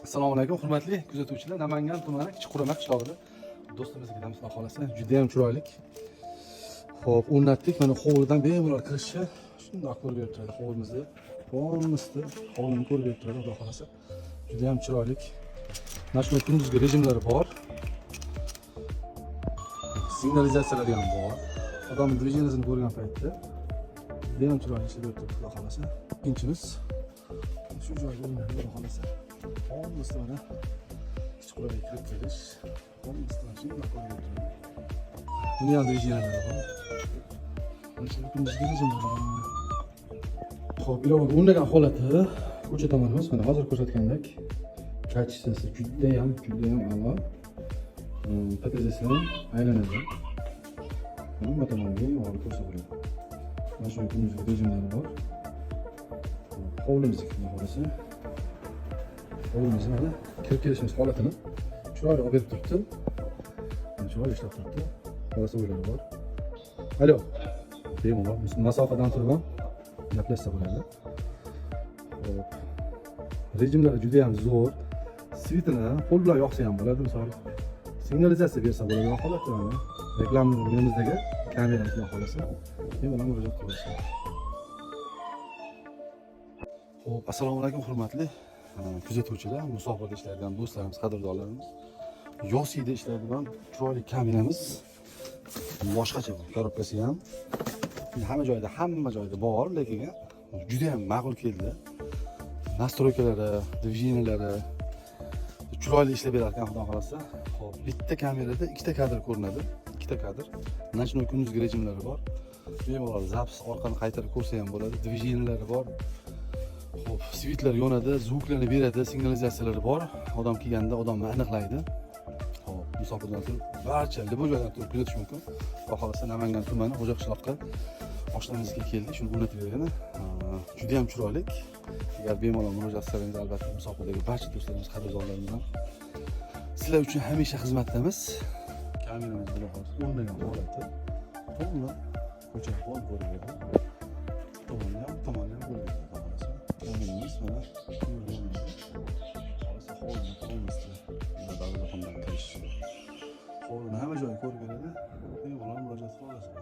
Assalomu alaykum, hurmatli kuzatuvchilar. Namangan tumani Kichqurama qishlog'ida do'stimiz kelamiz, xudo xolasa. Juda ham chiroyli. Xo'p, o'rnatdik. Mana hovlidan bemalol kirishi shundoq ko'rib berib turadi. Hovlimizni polностью hovlini ko'rib berib turadi, xudo xolasa. Juda ham chiroyli. Mana shunday kunduzgi rejimlari bor. Signalizatsiyalari ham bor. Odam движениесini ko'rgan paytda juda ham chiroyli ishlab berib turadi, xudo xolasa. Ikkinchimiz shu joyga o'ynadi, xudo xolasa. Polностью mana Kichquramaga kirib kelish. Polностью shundoq ko'rib berib turadi. Buni ham движениялari bor. Mana shu kunduzgi rejimlari bor. Xo'p, ilova o'rnagan holati ko'cha tomonimiz mana hozir ko'rsatgandek. Kachistasi juda ham a'lo. PTZ'si ham aylanadi. Hamma tomonga olib ko'rsatiladi. Mana shu kunduzgi rejimlari bor. Hovlimizni ko'rsa, hovlimizni mana kirib kelishimiz holatini chiroyli olib berib turibdi. Mana chiroyli ishlab turibdi. Xolasa o'ylari bor. Alo. Bemalol masofadan turib ham gaplashsa bo'ladi. Xo'p. Rejimlari juda ham zo'r. Svitini qo'l bilan yoqsa ham bo'ladi, misol. Signalizatsiya bersa bo'ladi, holatda mana reklamamizdagi kameraga xolasa. Bemalol murojaat qilasiz. Xo'p, assalomu alaykum hurmatli kuzatuvchilar, musobaqada ishlaydigan do'stlarimiz, qadrdonlarimiz. Yosida ishlaydigan chiroyli kameramiz. Boshqacha korobkasi ham hamma joyda bor, lekin juda ham ma'qul keldi. Nastroykalari, движениялari chiroyli ishlab berar ekan, xudo xolasa. Xo'p, bitta kamerada ikkita kadr ko'rinadi. Ikkita kadr. Mana shunday kunduzgi rejimlari bor. Bemalol zaps orqani qaytarib ko'rsa ham bo'ladi. движениялari bor. Xo'p, svitlar yonadi, zvuklarni beradi, signalizatsiyalari bor. Odam kelganda odamni aniqlaydi. Xo'p, musofadan turib barcha bu joydan turib kuzatish mumkin. Xudo xolasa Namangan tumani Xo'jaqishloqqa oshnamizga keldik, shuni o'rnatib bergan. Juda ham chiroyli. Agar bemalol murojaat qilsangiz, albatta musobaqadagi barcha do'stlarimiz, qadrdonlarimiz ham sizlar uchun hamisha xizmatdamiz. Kameramiz xudo xolasa o'rnagan holati. To'g'ri. Ko'cha bor bo'ladi. Tomonlar bo'ladi, xudo xolasa. Kameramiz mana xolasa hovlini polностью darvozaxondan kirish. Hovlini hamma joyni ko'rib beradi. Bemalol murojaat qilasiz.